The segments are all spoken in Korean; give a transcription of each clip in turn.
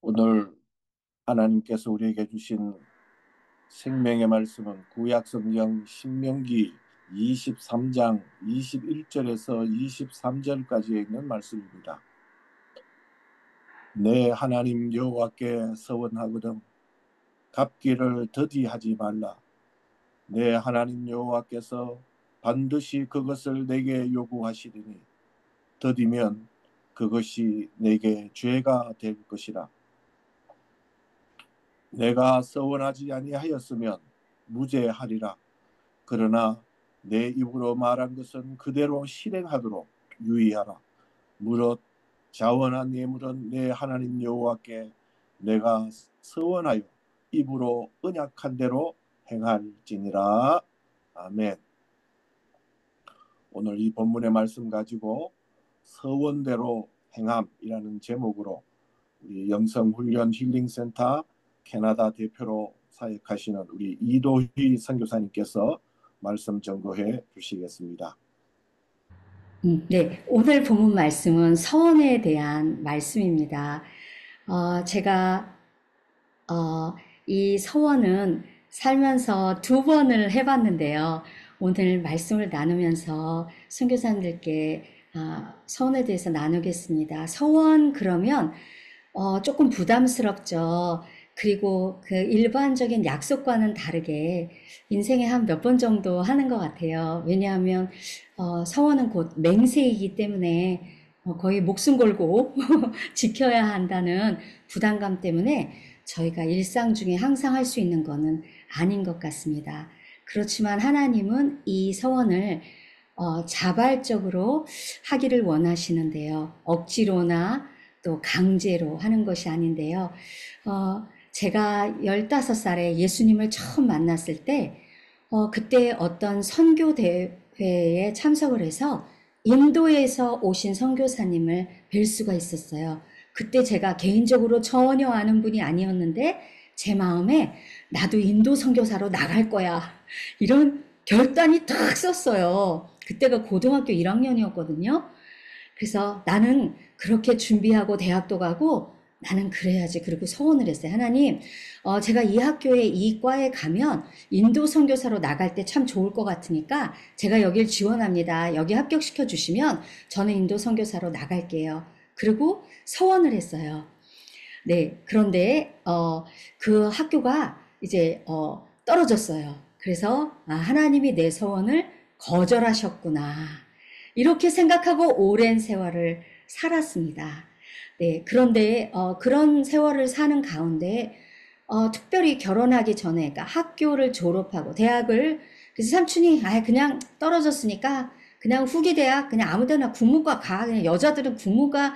오늘 하나님께서 우리에게 주신 생명의 말씀은 구약성경 신명기 23장 21절에서 23절까지에 있는 말씀입니다. 내 하나님 여호와께 서원하거든 갚기를 더디하지 말라. 내 하나님 여호와께서 반드시 그것을 내게 요구하시리니 더디면 그것이 내게 죄가 될 것이라. 내가 서원하지 아니하였으면 무죄하리라. 그러나 내 입으로 말한 것은 그대로 실행하도록 유의하라. 무릇 자원한 예물은 내 하나님 여호와께 내가 서원하여 입으로 언약한 대로 행할지니라. 아멘. 오늘 이 본문의 말씀 가지고 서원대로 행함이라는 제목으로 우리 영성훈련 힐링센터 캐나다 대표로 사역하시는 우리 이도희 선교사님께서 말씀 전거해 주시겠습니다. 네, 오늘 본문 말씀은 서원에 대한 말씀입니다. 제가 이 서원은 살면서 두 번을 해봤는데요. 오늘 말씀을 나누면서 선교사님들께 서원에 대해서 나누겠습니다. 서원 그러면 조금 부담스럽죠. 그리고 그 일반적인 약속과는 다르게 인생에 한 몇 번 정도 하는 것 같아요. 왜냐하면 서원은 곧 맹세이기 때문에 거의 목숨 걸고 지켜야 한다는 부담감 때문에 저희가 일상 중에 항상 할 수 있는 거는 아닌 것 같습니다. 그렇지만 하나님은 이 서원을 자발적으로 하기를 원하시는데요. 억지로나 또 강제로 하는 것이 아닌데요. 제가 15살에 예수님을 처음 만났을 때, 그때 어떤 선교 대회에 참석을 해서 인도에서 오신 선교사님을 뵐 수가 있었어요. 그때 제가 개인적으로 전혀 아는 분이 아니었는데 제 마음에 나도 인도 선교사로 나갈 거야. 이런 결단이 탁 썼어요. 그때가 고등학교 1학년이었거든요. 그래서 나는 그렇게 준비하고 대학도 가고 나는 그래야지. 그리고 서원을 했어요. 하나님, 제가 이 학교에 이 과에 가면 인도 선교사로 나갈 때 참 좋을 것 같으니까 제가 여길 지원합니다. 여기 합격시켜 주시면 저는 인도 선교사로 나갈게요. 그리고 서원을 했어요. 네, 그런데 그 학교가 이제 떨어졌어요. 그래서 하나님이 내 서원을 거절하셨구나. 이렇게 생각하고 오랜 세월을 살았습니다. 네, 그런데 그런 세월을 사는 가운데 특별히 결혼하기 전에, 그러니까 학교를 졸업하고 대학을, 그래서 삼촌이 그냥 떨어졌으니까 그냥 후기 대학 그냥 아무데나 국문과 가. 그냥 여자들은 국문과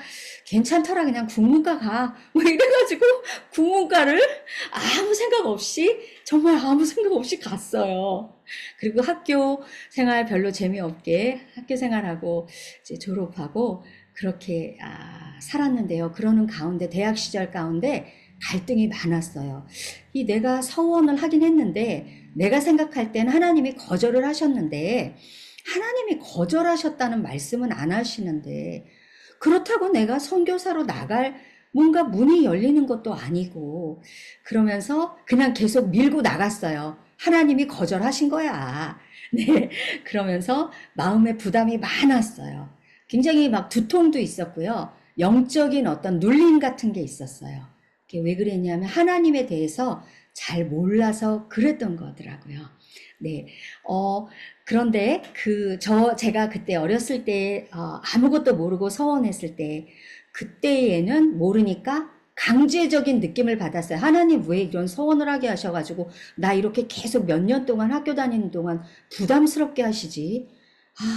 괜찮더라. 그냥 국문과 가. 뭐 이래가지고 국문과를 아무 생각 없이, 정말 아무 생각 없이 갔어요. 그리고 학교 생활 별로 재미없게 학교 생활하고 이제 졸업하고 그렇게 살았는데요. 그러는 가운데 대학 시절 가운데 갈등이 많았어요. 이 내가 서원을 하긴 했는데 내가 생각할 땐 하나님이 거절을 하셨는데 하나님이 거절하셨다는 말씀은 안 하시는데 그렇다고 내가 선교사로 나갈 뭔가 문이 열리는 것도 아니고 그러면서 그냥 계속 밀고 나갔어요. 하나님이 거절하신 거야. 네. 그러면서 마음에 부담이 많았어요. 굉장히 막 두통도 있었고요. 영적인 어떤 눌림 같은 게 있었어요. 그게 왜 그랬냐면 하나님에 대해서 잘 몰라서 그랬던 거더라고요. 네. 그런데 제가 그때 어렸을 때, 아무것도 모르고 서원했을 때, 그때에는 모르니까 강제적인 느낌을 받았어요. 하나님 왜 이런 서원을 하게 하셔가지고, 나 이렇게 계속 몇 년 동안 학교 다니는 동안 부담스럽게 하시지.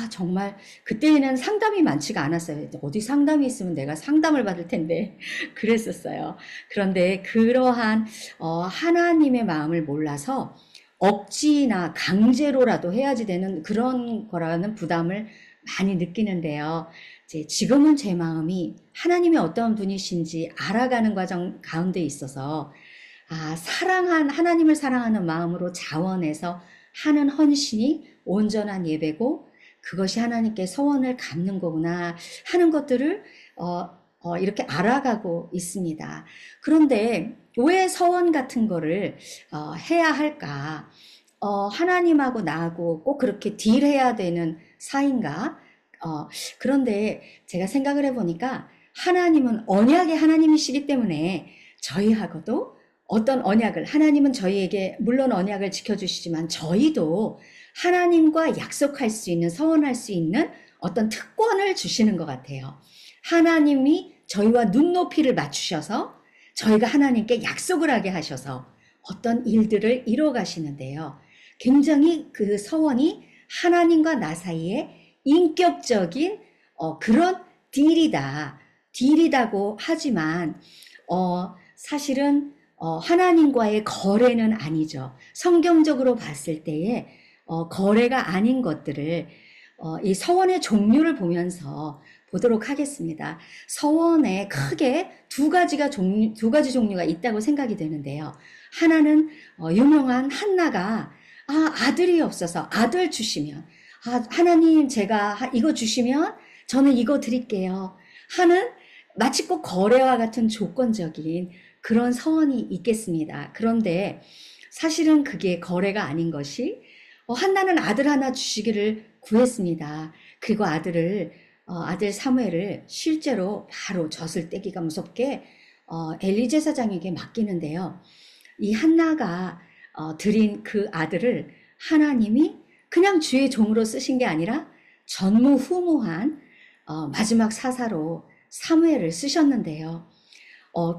정말, 그때는 상담이 많지가 않았어요. 어디 상담이 있으면 내가 상담을 받을 텐데. 그랬었어요. 그런데 그러한, 하나님의 마음을 몰라서 억지나 강제로라도 해야지 되는 그런 거라는 부담을 많이 느끼는데요. 지금은 제 마음이 하나님이 어떤 분이신지 알아가는 과정 가운데 있어서 하나님을 사랑하는 마음으로 자원해서 하는 헌신이 온전한 예배고 그것이 하나님께 서원을 갚는 거구나 하는 것들을 이렇게 알아가고 있습니다. 그런데 왜 서원 같은 거를 해야 할까? 하나님하고 나하고 꼭 그렇게 딜해야 되는 사이인가? 그런데 제가 생각을 해보니까 하나님은 언약의 하나님이시기 때문에 저희하고도 어떤 언약을, 하나님은 저희에게 물론 언약을 지켜주시지만 저희도 하나님과 약속할 수 있는, 서원할 수 있는 어떤 특권을 주시는 것 같아요. 하나님이 저희와 눈높이를 맞추셔서 저희가 하나님께 약속을 하게 하셔서 어떤 일들을 이루어 가시는데요. 굉장히 그 서원이 하나님과 나 사이에 인격적인 그런 딜이다고 하지만 사실은 하나님과의 거래는 아니죠. 성경적으로 봤을 때에 거래가 아닌 것들을 이 서원의 종류를 보면서 보도록 하겠습니다. 서원에 크게 두 가지 종류가 있다고 생각이 되는데요. 하나는 유명한 한나가 아들이 없어서 아들 주시면 하나님 제가 이거 주시면 저는 이거 드릴게요 하는 마치 꼭 거래와 같은 조건적인 그런 서원이 있겠습니다. 그런데 사실은 그게 거래가 아닌 것이 한나는 아들 하나 주시기를 구했습니다. 그리고 아들 사무엘을 실제로 바로 젖을 떼기가 무섭게 엘리 제사장에게 맡기는데요. 이 한나가 드린 그 아들을 하나님이 그냥 주의 종으로 쓰신 게 아니라 전무후무한 마지막 사사로 사무엘을 쓰셨는데요.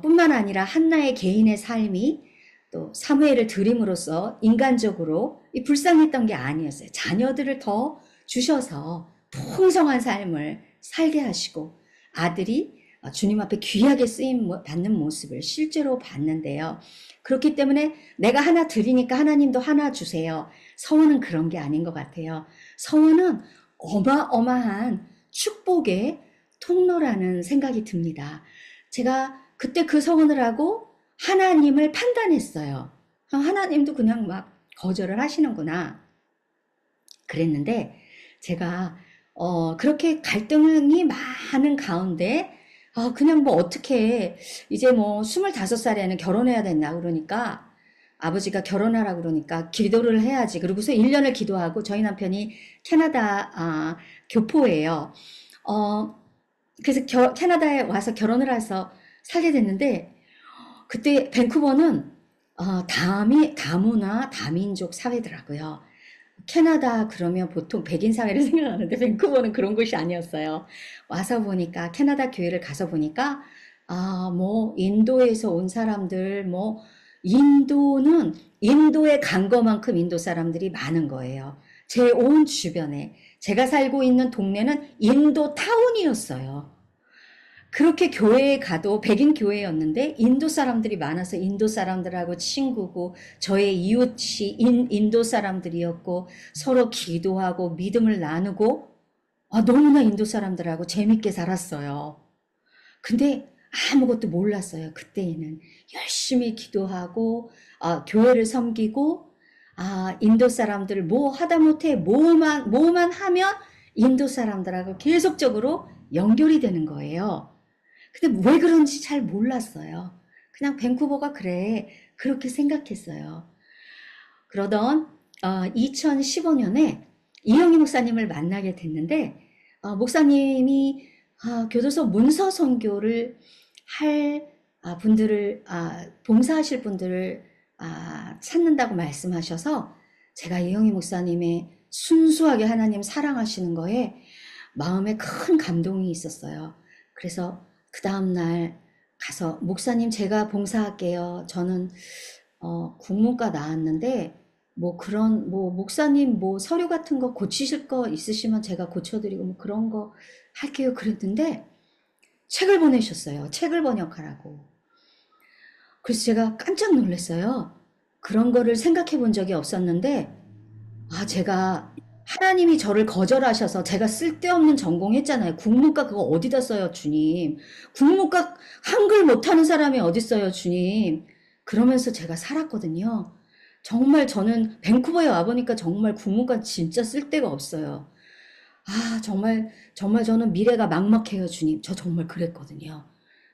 뿐만 아니라 한나의 개인의 삶이 또 사무엘을 드림으로써 인간적으로 불쌍했던 게 아니었어요. 자녀들을 더 주셔서 풍성한 삶을 살게 하시고 아들이 주님 앞에 귀하게 쓰임 받는 모습을 실제로 봤는데요. 그렇기 때문에 내가 하나 드리니까 하나님도 하나 주세요. 서원은 그런 게 아닌 것 같아요. 서원은 어마어마한 축복의 통로라는 생각이 듭니다. 제가 그때 그 서원을 하고 하나님을 판단했어요. 하나님도 그냥 막 거절을 하시는구나. 그랬는데 제가 그렇게 갈등이 많은 가운데 그냥 뭐 어떻게 이제 뭐 25살에는 결혼해야 된다 그러니까 아버지가 결혼하라고 그러니까 기도를 해야지. 그리고서 1년을 기도하고 저희 남편이 캐나다 교포예요. 그래서 캐나다에 와서 결혼을 해서 살게 됐는데 그때 밴쿠버는 다문화 다민족 사회더라고요. 캐나다 그러면 보통 백인 사회를 생각하는데 밴쿠버는 그런 곳이 아니었어요. 와서 보니까 캐나다 교회를 가서 보니까 뭐 인도에서 온 사람들 뭐 인도에 간 것만큼 인도 사람들이 많은 거예요. 제 온 주변에 제가 살고 있는 동네는 인도 타운이었어요. 그렇게 교회에 가도 백인 교회였는데 인도 사람들이 많아서 인도 사람들하고 친구고 저의 이웃이 인도 사람들이었고 서로 기도하고 믿음을 나누고 너무나 인도 사람들하고 재밌게 살았어요. 근데 아무것도 몰랐어요. 그때에는 열심히 기도하고 교회를 섬기고 인도 사람들 뭐 하다못해 뭐만 하면 인도 사람들하고 계속적으로 연결이 되는 거예요. 근데 왜 그런지 잘 몰랐어요. 그냥 밴쿠버가 그래 그렇게 생각했어요. 그러던 2015년에 이영희 목사님을 만나게 됐는데 목사님이 교도소 문서 선교를 할 분들을 봉사하실 분들을 찾는다고 말씀하셔서 제가 이영희 목사님의 순수하게 하나님 사랑하시는 거에 마음에 큰 감동이 있었어요. 그래서 그 다음날 가서 목사님 제가 봉사할게요. 저는 국문과 나왔는데 뭐 목사님 뭐 서류 같은 거 고치실 거 있으시면 제가 고쳐드리고 뭐 그런 거 할게요. 그랬는데 책을 보내셨어요. 책을 번역하라고. 그래서 제가 깜짝 놀랐어요. 그런 거를 생각해 본 적이 없었는데 제가 하나님이 저를 거절하셔서 제가 쓸데없는 전공했잖아요. 국문과 그거 어디다 써요, 주님. 국문과 한글 못하는 사람이 어디 써요, 주님. 그러면서 제가 살았거든요. 정말 저는 밴쿠버에 와보니까 정말 국문과 진짜 쓸데가 없어요. 정말 저는 미래가 막막해요, 주님. 저 정말 그랬거든요.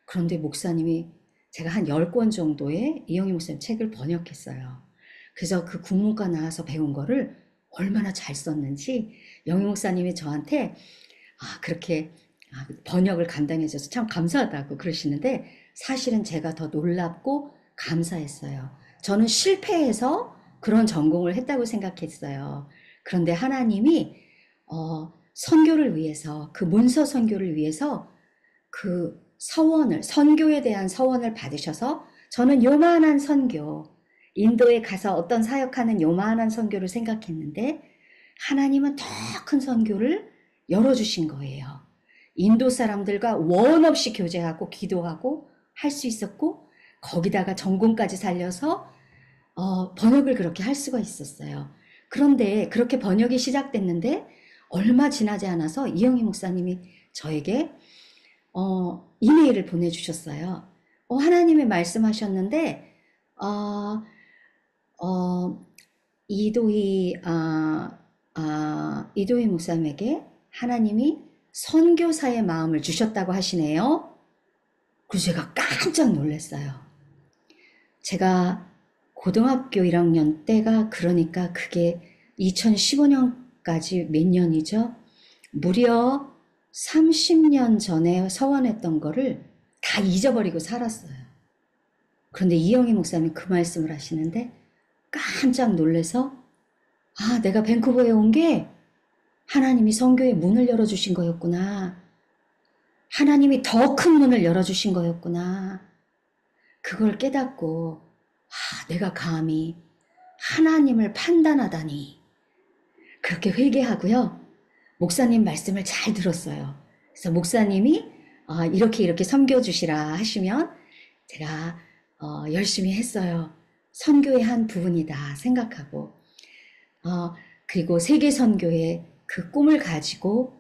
그런데 목사님이 제가 한 10권 정도의 이영희 목사님 책을 번역했어요. 그래서 그 국문과 나와서 배운 거를 얼마나 잘 썼는지 영희 목사님이 저한테 그렇게 번역을 감당해줘서 참 감사하다고 그러시는데 사실은 제가 더 놀랍고 감사했어요. 저는 실패해서 그런 전공을 했다고 생각했어요. 그런데 하나님이 선교를 위해서 그 문서 선교를 위해서 그 선교에 대한 서원을 받으셔서 저는 요만한 선교, 인도에 가서 어떤 사역하는 요만한 선교를 생각했는데 하나님은 더 큰 선교를 열어주신 거예요. 인도 사람들과 원 없이 교제하고 기도하고 할 수 있었고 거기다가 전공까지 살려서 번역을 그렇게 할 수가 있었어요. 그런데 그렇게 번역이 시작됐는데 얼마 지나지 않아서 이영희 목사님이 저에게 이메일을 보내주셨어요. 하나님이 말씀하셨는데 이도희 목사님에게 하나님이 선교사의 마음을 주셨다고 하시네요. 그래서 제가 깜짝 놀랐어요. 제가 고등학교 1학년 때가 그러니까 그게 2015년까지 몇 년이죠? 무려 30년 전에 서원했던 거를 다 잊어버리고 살았어요. 그런데 이영희 목사님이 그 말씀을 하시는데 깜짝 놀라서 내가 밴쿠버에 온 게 하나님이 선교의 문을 열어주신 거였구나. 하나님이 더 큰 문을 열어주신 거였구나. 그걸 깨닫고 내가 감히 하나님을 판단하다니. 그렇게 회개하고요. 목사님 말씀을 잘 들었어요. 그래서 목사님이 이렇게 섬겨주시라 하시면 제가 열심히 했어요. 선교의 한 부분이다 생각하고 그리고 세계 선교의 그 꿈을 가지고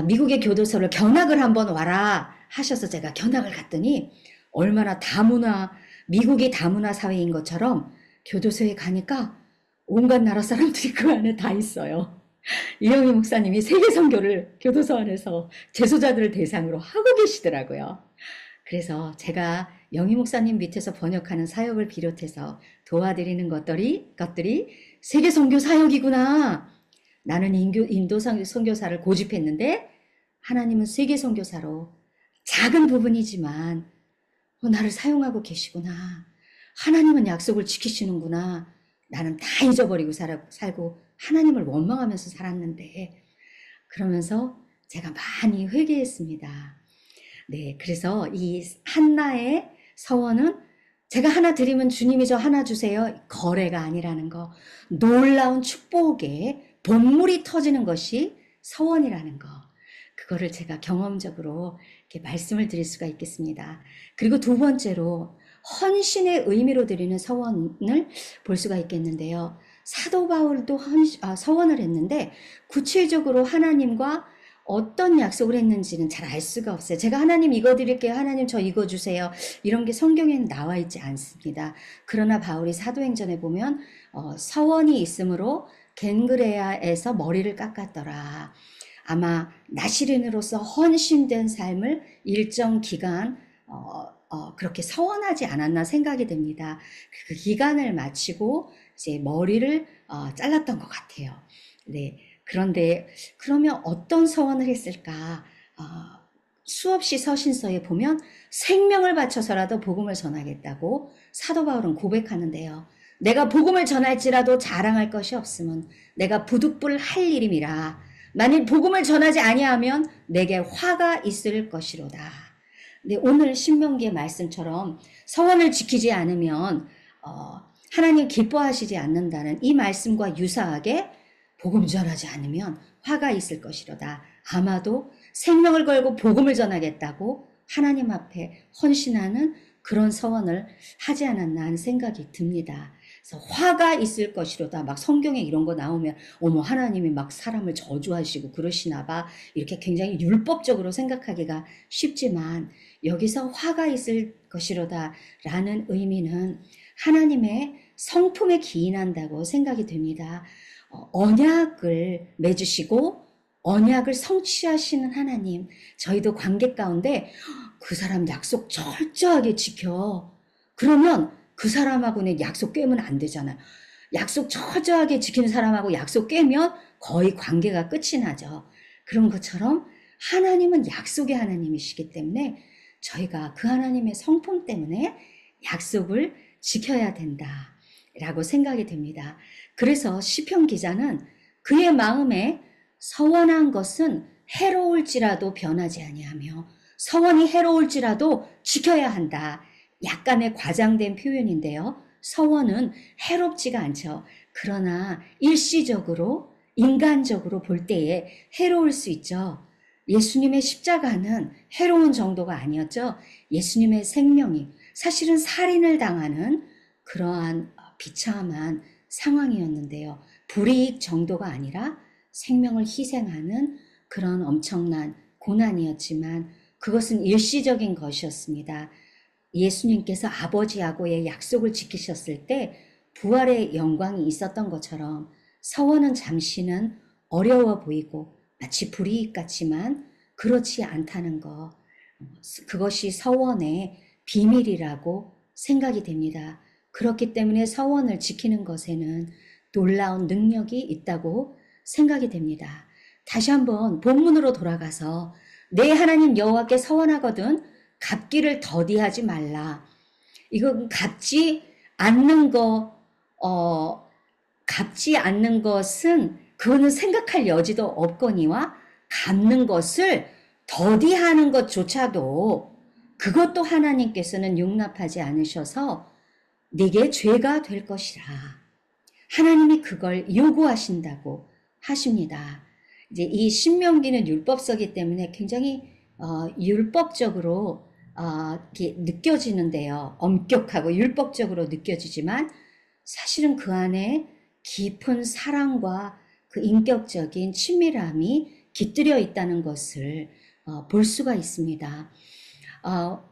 미국의 교도소를 견학을 한번 와라 하셔서 제가 견학을 갔더니 얼마나 미국이 다문화 사회인 것처럼 교도소에 가니까 온갖 나라 사람들이 그 안에 다 있어요. 이영희 목사님이 세계 선교를 교도소 안에서 재소자들을 대상으로 하고 계시더라고요. 그래서 제가 영희 목사님 밑에서 번역하는 사역을 비롯해서 도와드리는 것들이 세계 선교 사역이구나. 나는 인도 선교사를 고집했는데 하나님은 세계 선교사로 작은 부분이지만 나를 사용하고 계시구나. 하나님은 약속을 지키시는구나. 나는 다 잊어버리고 살고 하나님을 원망하면서 살았는데 그러면서 제가 많이 회개했습니다. 네, 그래서 이 한나의 서원은 제가 하나 드리면 주님이 저 하나 주세요. 거래가 아니라는 거. 놀라운 축복에 본물이 터지는 것이 서원이라는 거. 그거를 제가 경험적으로 이렇게 말씀을 드릴 수가 있겠습니다. 그리고 두 번째로 헌신의 의미로 드리는 서원을 볼 수가 있겠는데요. 사도 바울도 서원을 했는데 구체적으로 하나님과 어떤 약속을 했는지는 잘 알 수가 없어요. 제가 하나님 이거 드릴게요. 하나님 저 이거 주세요. 이런 게 성경에는 나와 있지 않습니다. 그러나 바울이 사도행전에 보면 서원이 있으므로 겐그레아에서 머리를 깎았더라. 아마 나시린으로서 헌신된 삶을 일정 기간 그렇게 서원하지 않았나 생각이 됩니다. 그 기간을 마치고 이제 머리를 잘랐던 것 같아요. 네. 그런데 그러면 어떤 서원을 했을까? 수없이 서신서에 보면 생명을 바쳐서라도 복음을 전하겠다고 사도 바울은 고백하는데요. 내가 복음을 전할지라도 자랑할 것이 없으면 내가 부득불 할 일임이라. 만일 복음을 전하지 아니하면 내게 화가 있을 것이로다. 네, 오늘 신명기의 말씀처럼 서원을 지키지 않으면 하나님 기뻐하시지 않는다는 이 말씀과 유사하게 복음 전하지 않으면 화가 있을 것이로다. 아마도 생명을 걸고 복음을 전하겠다고 하나님 앞에 헌신하는 그런 서원을 하지 않았나 하는 생각이 듭니다. 그래서 화가 있을 것이로다. 막 성경에 이런 거 나오면 어머 하나님이 막 사람을 저주하시고 그러시나 봐. 이렇게 굉장히 율법적으로 생각하기가 쉽지만 여기서 화가 있을 것이로다 라는 의미는 하나님의 성품에 기인한다고 생각이 됩니다. 언약을 맺으시고 언약을 성취하시는 하나님, 저희도 관계 가운데 그 사람 약속 철저하게 지켜. 그러면 그 사람하고는 약속 깨면 안 되잖아요. 약속 철저하게 지키는 사람하고 약속 깨면 거의 관계가 끝이 나죠. 그런 것처럼 하나님은 약속의 하나님이시기 때문에 저희가 그 하나님의 성품 때문에 약속을 지켜야 된다라고 생각이 됩니다. 그래서 시편 기자는 그의 마음에 서원한 것은 해로울지라도 변하지 아니하며 서원이 해로울지라도 지켜야 한다. 약간의 과장된 표현인데요. 서원은 해롭지가 않죠. 그러나 일시적으로 인간적으로 볼 때에 해로울 수 있죠. 예수님의 십자가는 해로운 정도가 아니었죠. 예수님의 생명이 사실은 살인을 당하는 그러한 비참한 상황이었는데요. 불이익 정도가 아니라 생명을 희생하는 그런 엄청난 고난이었지만 그것은 일시적인 것이었습니다. 예수님께서 아버지하고의 약속을 지키셨을 때 부활의 영광이 있었던 것처럼 서원은 잠시는 어려워 보이고 마치 불이익 같지만 그렇지 않다는 것, 그것이 서원의 비밀이라고 생각이 됩니다. 그렇기 때문에 서원을 지키는 것에는 놀라운 능력이 있다고 생각이 됩니다. 다시 한번 본문으로 돌아가서 내 하나님 여호와께 서원하거든 갚기를 더디하지 말라. 이건 갚지 않는 것은 그거는 생각할 여지도 없거니와 갚는 것을 더디하는 것조차도 그것도 하나님께서는 용납하지 않으셔서 네게 죄가 될 것이라. 하나님이 그걸 요구하신다고 하십니다. 이제 이 신명기는 율법서기 때문에 굉장히 율법적으로 이렇게 느껴지는데요. 엄격하고 율법적으로 느껴지지만 사실은 그 안에 깊은 사랑과 그 인격적인 친밀함이 깃들여 있다는 것을 볼 수가 있습니다.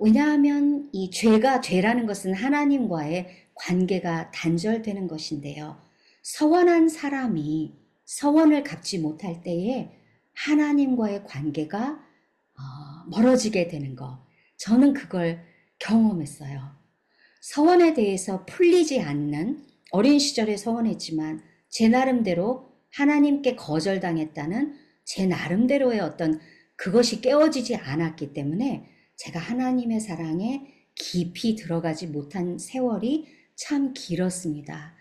왜냐하면 이 죄라는 것은 하나님과의 관계가 단절되는 것인데요. 서원한 사람이 서원을 갚지 못할 때에 하나님과의 관계가 멀어지게 되는 것. 저는 그걸 경험했어요. 서원에 대해서 풀리지 않는 어린 시절에 서원했지만 제 나름대로 하나님께 거절당했다는 제 나름대로의 어떤 그것이 깨어지지 않았기 때문에 제가 하나님의 사랑에 깊이 들어가지 못한 세월이 참 길었습니다.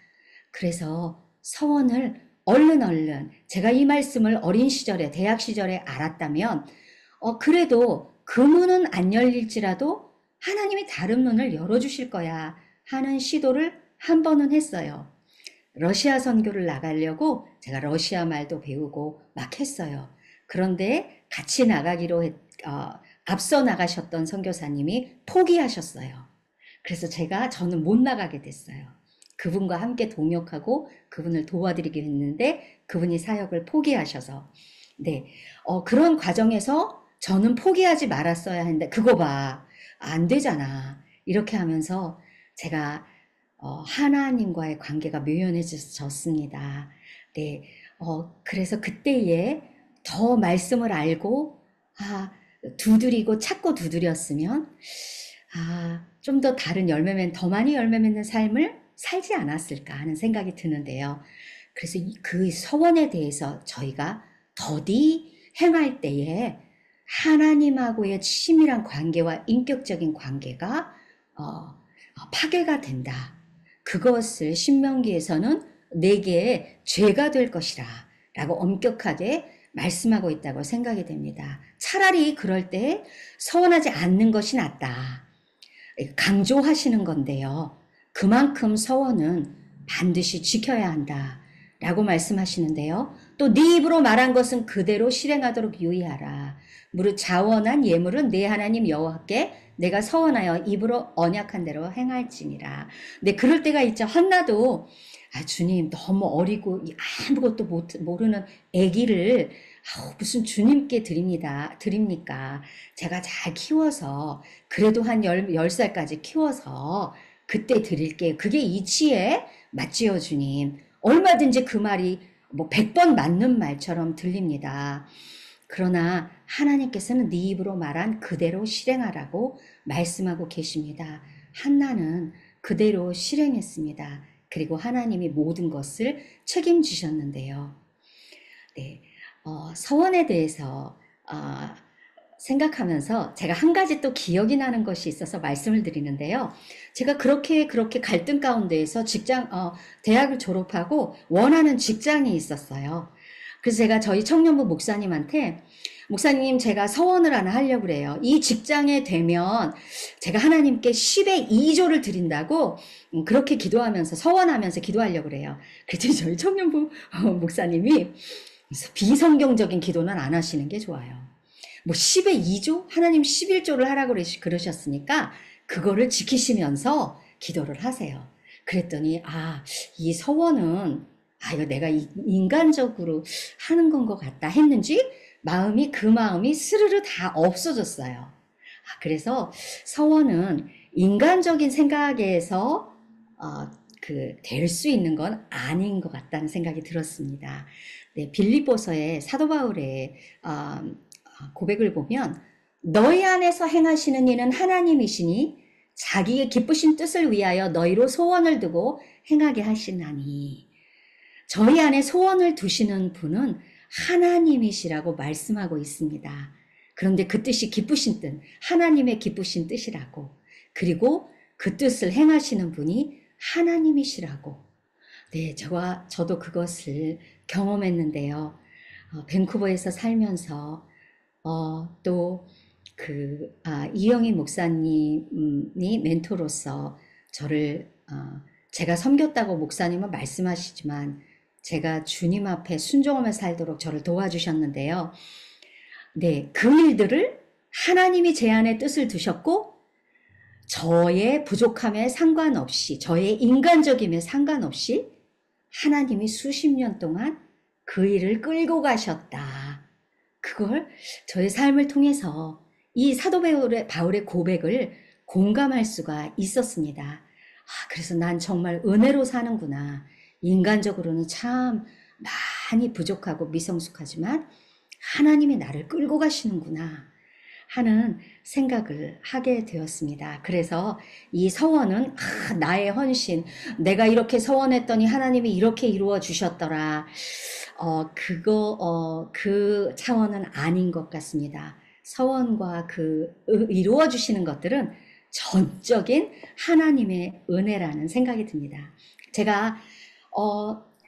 그래서 서원을 얼른 제가 이 말씀을 어린 시절에 대학 시절에 알았다면 그래도 그 문은 안 열릴지라도 하나님이 다른 문을 열어주실 거야 하는 시도를 한 번은 했어요. 러시아 선교를 나가려고 제가 러시아 말도 배우고 막 했어요. 그런데 같이 나가기로 앞서 나가셨던 선교사님이 포기하셨어요. 그래서 저는 못 나가게 됐어요. 그분과 함께 동역하고 그분을 도와드리기로 했는데 그분이 사역을 포기하셔서 네, 그런 과정에서 저는 포기하지 말았어야 했는데 그거 봐, 안 되잖아. 이렇게 하면서 제가 하나님과의 관계가 묘연해졌습니다. 네, 그래서 그때에 더 말씀을 알고 두드리고 찾고 두드렸으면 좀 더 다른 더 많이 열매 맺는 삶을 살지 않았을까 하는 생각이 드는데요. 그래서 그 서원에 대해서 저희가 더디 행할 때에 하나님하고의 치밀한 관계와 인격적인 관계가 파괴가 된다. 그것을 신명기에서는 내게 죄가 될 것이라 라고 엄격하게 말씀하고 있다고 생각이 됩니다. 차라리 그럴 때 서원하지 않는 것이 낫다. 강조하시는 건데요. 그만큼 서원은 반드시 지켜야 한다 라고 말씀하시는데요. 또 네 입으로 말한 것은 그대로 실행하도록 유의하라. 무릇 자원한 예물은 내 하나님 여호와께 내가 서원하여 입으로 언약한 대로 행할지니라. 네, 그럴 때가 있죠. 한나도 주님 너무 어리고 아무것도 모르는 아기를 무슨 주님께 드립니까? 제가 잘 키워서 그래도 한 10살까지 키워서 그때 드릴게요. 그게 이치에 맞지요, 주님. 얼마든지 그 말이 뭐 100번 맞는 말처럼 들립니다. 그러나 하나님께서는 네 입으로 말한 그대로 실행하라고 말씀하고 계십니다. 한나는 그대로 실행했습니다. 그리고 하나님이 모든 것을 책임지셨는데요. 네, 서원에 대해서 생각하면서 제가 한 가지 또 기억이 나는 것이 있어서 말씀을 드리는데요. 제가 그렇게 갈등 가운데에서 대학을 졸업하고 원하는 직장이 있었어요. 그래서 제가 저희 청년부 목사님한테 목사님 제가 서원을 하나 하려고 그래요. 이 직장에 되면 제가 하나님께 10의 2조를 드린다고 그렇게 기도하면서 서원하면서 기도하려고 그래요. 그랬더니 저희 청년부 목사님이 비성경적인 기도는 안 하시는 게 좋아요. 뭐 10의 2조? 하나님 11조를 하라고 그러셨으니까 그거를 지키시면서 기도를 하세요. 그랬더니 이 서원은 이거 내가 인간적으로 하는 건 것 같다 했는지 그 마음이 스르르 다 없어졌어요. 그래서 서원은 인간적인 생각에서 될 수 있는 건 아닌 것 같다는 생각이 들었습니다. 네, 빌립보서의 사도 바울의 고백을 보면 너희 안에서 행하시는 이는 하나님이시니 자기의 기쁘신 뜻을 위하여 너희로 소원을 두고 행하게 하시나니 저희 안에 소원을 두시는 분은 하나님이시라고 말씀하고 있습니다. 그런데 그 뜻이 기쁘신 뜻, 하나님의 기쁘신 뜻이라고, 그리고 그 뜻을 행하시는 분이 하나님이시라고. 네, 저도 그것을 경험했는데요. 밴쿠버에서 살면서 또 이영희 목사님이 멘토로서 저를 제가 섬겼다고 목사님은 말씀하시지만 제가 주님 앞에 순종하며 살도록 저를 도와주셨는데요. 네, 그 일들을 하나님이 제 안에 뜻을 두셨고 저의 부족함에 상관없이 저의 인간적임에 상관없이 하나님이 수십 년 동안 그 일을 끌고 가셨다. 그걸 저의 삶을 통해서 이 사도 바울의 고백을 공감할 수가 있었습니다. 그래서 난 정말 은혜로 사는구나. 인간적으로는 참 많이 부족하고 미성숙하지만 하나님이 나를 끌고 가시는구나 하는 생각을 하게 되었습니다. 그래서 이 서원은 나의 헌신, 내가 이렇게 서원했더니 하나님이 이렇게 이루어 주셨더라. 그 차원은 아닌 것 같습니다. 서원과 이루어 주시는 것들은 전적인 하나님의 은혜라는 생각이 듭니다. 제가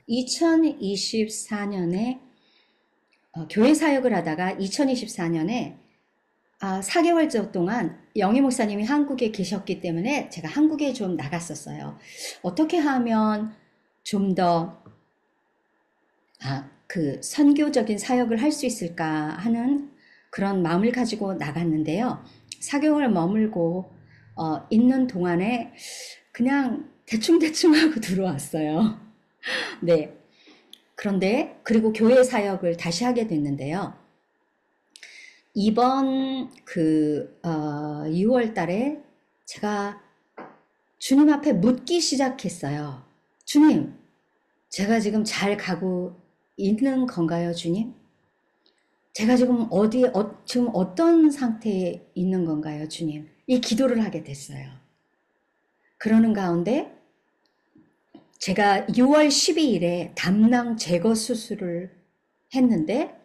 2024년에 교회 사역을 하다가 2024년에 4개월 동안 영희 목사님이 한국에 계셨기 때문에 제가 한국에 좀 나갔었어요. 어떻게 하면 좀 더 선교적인 사역을 할 수 있을까 하는 그런 마음을 가지고 나갔는데요. 4개월 머물고 있는 동안에 그냥 대충 하고 들어왔어요. 네. 그리고 교회 사역을 다시 하게 됐는데요. 이번 6월 달에 제가 주님 앞에 묻기 시작했어요. 주님, 제가 지금 잘 가고 있는 건가요, 주님? 제가 지금 지금 어떤 상태에 있는 건가요, 주님? 이 기도를 하게 됐어요. 그러는 가운데 제가 6월 12일에 담낭 제거 수술을 했는데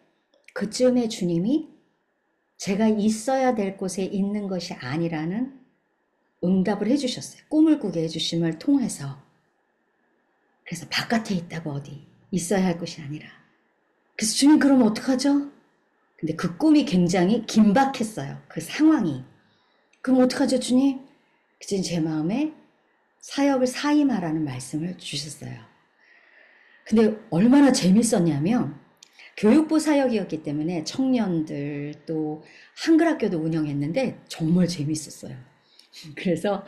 그쯤에 주님이 제가 있어야 될 곳에 있는 것이 아니라는 응답을 해주셨어요. 꿈을 꾸게 해주심을 통해서. 그래서 바깥에 있다고 어디 있어야 할 곳이 아니라. 그래서 주님 그럼 어떡하죠? 근데 그 꿈이 굉장히 긴박했어요. 그 상황이. 그럼 어떡하죠 주님? 그래서 제 마음에 사역을 사임하라는 말씀을 주셨어요. 근데 얼마나 재밌었냐면 교육부 사역이었기 때문에 청년들 또 한글학교도 운영했는데 정말 재밌었어요. 그래서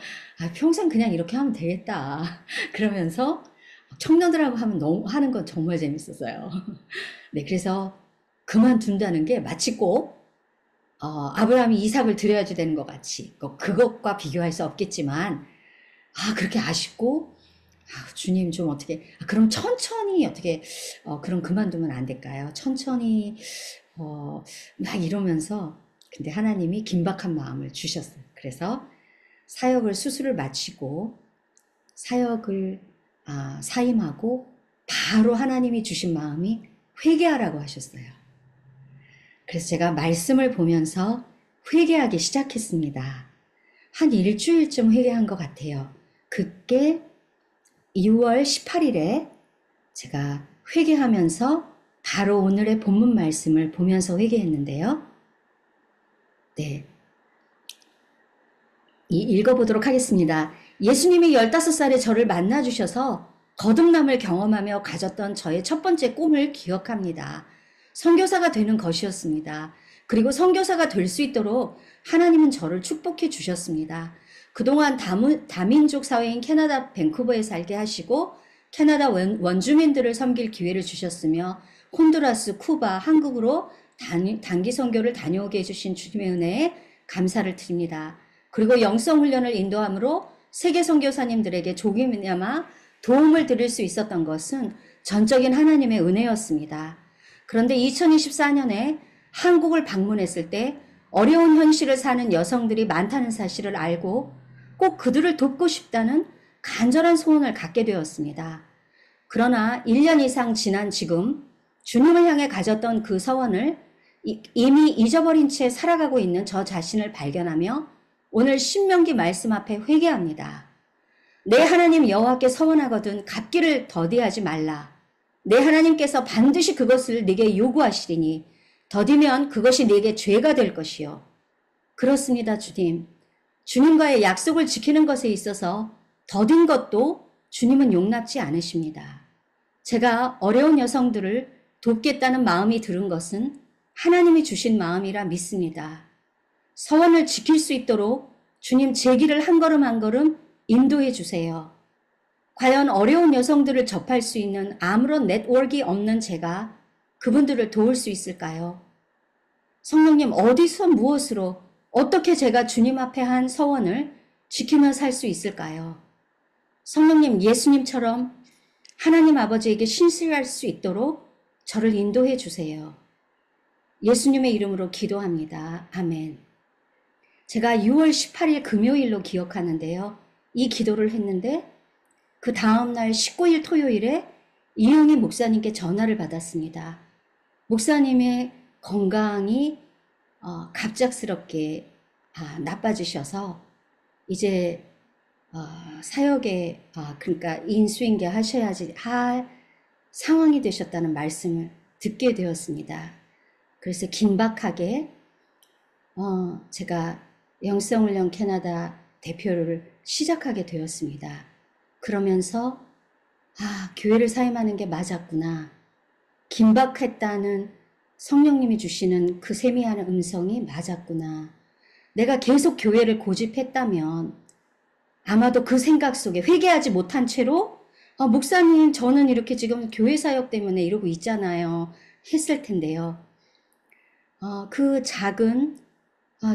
평생 그냥 이렇게 하면 되겠다. 그러면서 청년들하고 하는 건 정말 재밌었어요. 네, 그래서 그만둔다는 게 마치 꼭 아브라함이 이삭을 드려야지 되는 것 같이 그것과 비교할 수 없겠지만 그렇게 아쉽고 주님 좀 어떻게, 그럼 천천히 어떻게, 그럼 그만두면 안 될까요? 천천히, 막 이러면서, 근데 하나님이 긴박한 마음을 주셨어요. 그래서 사역을 수술을 마치고, 사역을, 사임하고, 바로 하나님이 주신 마음이 회개하라고 하셨어요. 그래서 제가 말씀을 보면서 회개하기 시작했습니다. 한 일주일쯤 회개한 것 같아요. 그게 2월 18일에 제가 회개하면서 바로 오늘의 본문 말씀을 보면서 회개했는데요. 네. 읽어보도록 하겠습니다. 예수님이 15살에 저를 만나주셔서 거듭남을 경험하며 가졌던 저의 첫 번째 꿈을 기억합니다. 선교사가 되는 것이었습니다. 그리고 선교사가 될 수 있도록 하나님은 저를 축복해 주셨습니다. 그동안 다민족 사회인 캐나다 밴쿠버에 살게 하시고 캐나다 원주민들을 섬길 기회를 주셨으며 혼두라스, 쿠바, 한국으로 단기 선교를 다녀오게 해주신 주님의 은혜에 감사를 드립니다. 그리고 영성훈련을 인도함으로 세계 선교사님들에게 조금이나마 도움을 드릴 수 있었던 것은 전적인 하나님의 은혜였습니다. 그런데 2024년에 한국을 방문했을 때 어려운 현실을 사는 여성들이 많다는 사실을 알고 꼭 그들을 돕고 싶다는 간절한 소원을 갖게 되었습니다. 그러나 1년 이상 지난 지금 주님을 향해 가졌던 그 서원을 이미 잊어버린 채 살아가고 있는 저 자신을 발견하며 오늘 신명기 말씀 앞에 회개합니다. 내 하나님 여호와께 서원하거든 갚기를 더디하지 말라. 내 하나님께서 반드시 그것을 네게 요구하시리니 더디면 그것이 네게 죄가 될 것이요. 그렇습니다, 주님. 주님과의 약속을 지키는 것에 있어서 더딘 것도 주님은 용납지 않으십니다. 제가 어려운 여성들을 돕겠다는 마음이 들은 것은 하나님이 주신 마음이라 믿습니다. 서원을 지킬 수 있도록 주님 제 길을 한 걸음 한 걸음 인도해 주세요. 과연 어려운 여성들을 접할 수 있는 아무런 네트워크가 없는 제가 그분들을 도울 수 있을까요? 성령님, 어디서 무엇으로 어떻게 제가 주님 앞에 한 서원을 지키며 살 수 있을까요? 성령님, 예수님처럼 하나님 아버지에게 신실할 수 있도록 저를 인도해 주세요. 예수님의 이름으로 기도합니다. 아멘. 제가 6월 18일 금요일로 기억하는데요. 이 기도를 했는데 그 다음날 19일 토요일에 이영희 목사님께 전화를 받았습니다. 목사님의 건강이 갑작스럽게 나빠지셔서 이제 사역에 그러니까 인수인계 하셔야지 할 상황이 되셨다는 말씀을 듣게 되었습니다. 그래서 긴박하게 제가 영성훈련 캐나다 대표를 시작하게 되었습니다. 그러면서 교회를 사임하는 게 맞았구나. 긴박했다는 성령님이 주시는 그 세미한 음성이 맞았구나. 내가 계속 교회를 고집했다면 아마도 그 생각 속에 회개하지 못한 채로 목사님 저는 이렇게 지금 교회 사역 때문에 이러고 있잖아요. 했을 텐데요. 그 작은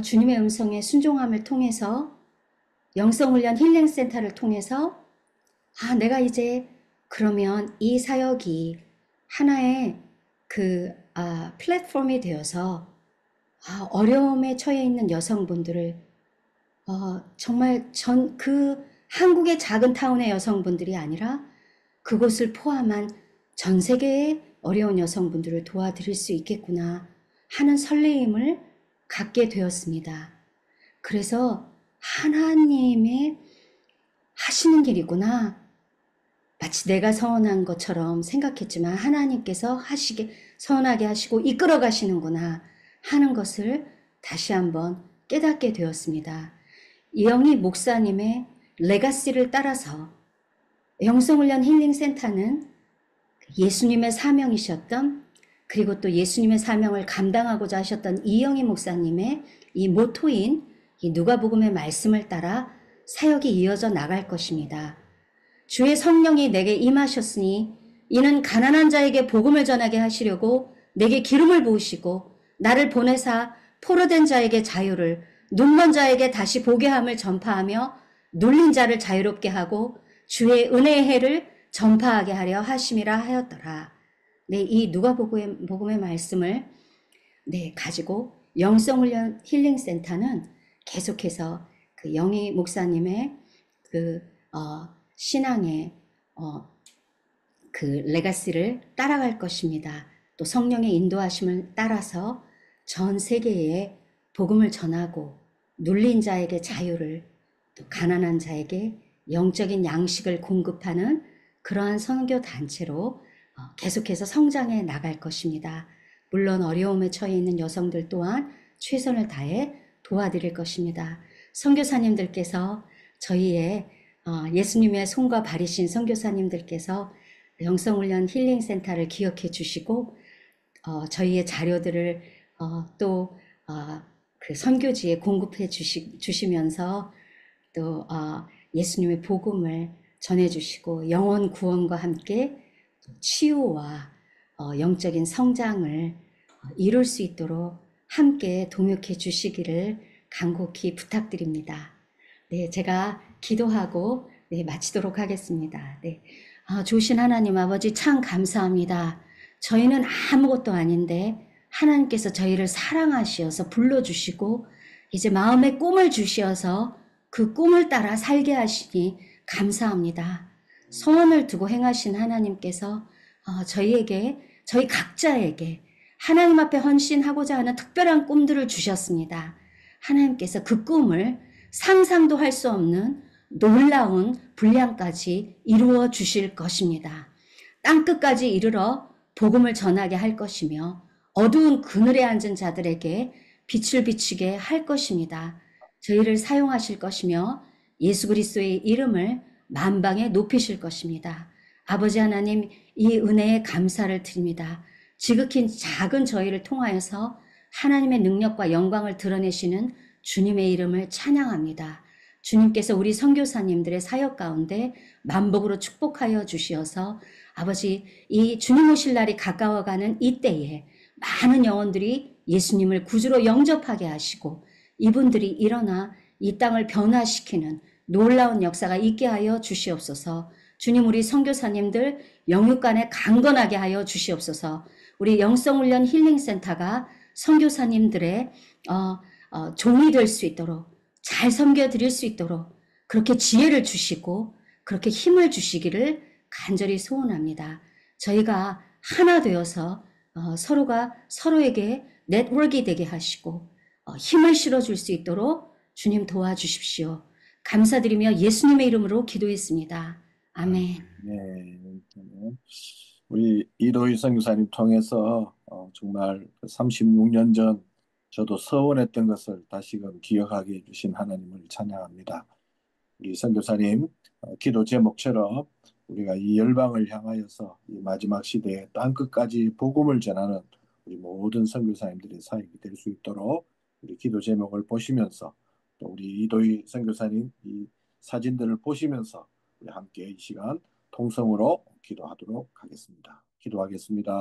주님의 음성에 순종함을 통해서 영성훈련 힐링센터를 통해서 내가 이제 그러면 이 사역이 하나의 그 플랫폼이 되어서 어려움에 처해 있는 여성분들을 정말 그 한국의 작은 타운의 여성분들이 아니라 그곳을 포함한 전 세계의 어려운 여성분들을 도와드릴 수 있겠구나 하는 설레임을 갖게 되었습니다. 그래서 하나님의 하시는 길이구나. 마치 내가 서원한 것처럼 생각했지만 하나님께서 서원하게 하시고 이끌어 가시는구나 하는 것을 다시 한번 깨닫게 되었습니다. 이영희 목사님의 레가시를 따라서 영성훈련 힐링센터는 예수님의 사명이셨던 그리고 또 예수님의 사명을 감당하고자 하셨던 이영희 목사님의 이 모토인 이 누가복음의 말씀을 따라 사역이 이어져 나갈 것입니다. 주의 성령이 내게 임하셨으니 이는 가난한 자에게 복음을 전하게 하시려고 내게 기름을 부으시고 나를 보내사 포로된 자에게 자유를 눈먼 자에게 다시 보게 함을 전파하며 눌린 자를 자유롭게 하고 주의 은혜의 해를 전파하게 하려 하심이라 하였더라. 네, 이 누가복음의 말씀을 가지고 영성훈련 힐링센터는 계속해서 그 영희 목사님의 그 신앙의 그 레가시를 따라갈 것입니다. 또 성령의 인도하심을 따라서 전 세계에 복음을 전하고 눌린 자에게 자유를, 또 가난한 자에게 영적인 양식을 공급하는 그러한 선교 단체로 계속해서 성장해 나갈 것입니다. 물론 어려움에 처해 있는 여성들 또한 최선을 다해 도와드릴 것입니다. 선교사님들께서 저희의 예수님의 손과 발이신 선교사님들께서 영성훈련 힐링센터를 기억해 주시고 저희의 자료들을 또 그 선교지에 공급해 주시면서 또 예수님의 복음을 전해주시고 영혼 구원과 함께 치유와 영적인 성장을 이룰 수 있도록 함께 동역해 주시기를 간곡히 부탁드립니다. 네, 제가 기도하고 마치도록 하겠습니다. 네, 좋으신 하나님 아버지 참 감사합니다. 저희는 아무것도 아닌데 하나님께서 저희를 사랑하시어서 불러주시고 이제 마음에 꿈을 주시어서 그 꿈을 따라 살게 하시니 감사합니다. 소원을 두고 행하신 하나님께서 저희에게, 저희 각자에게 하나님 앞에 헌신하고자 하는 특별한 꿈들을 주셨습니다. 하나님께서 그 꿈을 상상도 할 수 없는 놀라운 분량까지 이루어 주실 것입니다. 땅끝까지 이르러 복음을 전하게 할 것이며 어두운 그늘에 앉은 자들에게 빛을 비추게 할 것입니다. 저희를 사용하실 것이며 예수 그리스도의 이름을 만방에 높이실 것입니다. 아버지 하나님, 이 은혜에 감사를 드립니다. 지극히 작은 저희를 통하여서 하나님의 능력과 영광을 드러내시는 주님의 이름을 찬양합니다. 주님께서 우리 선교사님들의 사역 가운데 만복으로 축복하여 주시어서 아버지, 이 주님 오실 날이 가까워가는 이때에 많은 영혼들이 예수님을 구주로 영접하게 하시고 이분들이 일어나 이 땅을 변화시키는 놀라운 역사가 있게 하여 주시옵소서. 주님, 우리 선교사님들 영육간에 강건하게 하여 주시옵소서. 우리 영성훈련 힐링센터가 선교사님들의 종이 될 수 있도록, 잘 섬겨드릴 수 있도록 그렇게 지혜를 주시고 그렇게 힘을 주시기를 간절히 소원합니다. 저희가 하나 되어서 서로가 서로에게 네트워크가 되게 하시고 힘을 실어줄 수 있도록 주님 도와주십시오. 감사드리며 예수님의 이름으로 기도했습니다. 아멘. 네. 우리 이도희 선교사님 통해서 정말 36년 전 저도 서원했던 것을 다시금 기억하게 해주신 하나님을 찬양합니다. 우리 선교사님 기도 제목처럼 우리가 이 열방을 향하여서 이 마지막 시대에 땅끝까지 복음을 전하는 우리 모든 선교사님들의 사역이 될 수 있도록 우리 기도 제목을 보시면서 또 우리 이도희 선교사님 이 사진들을 보시면서 우리 함께 이 시간 통성으로 기도하도록 하겠습니다. 기도하겠습니다.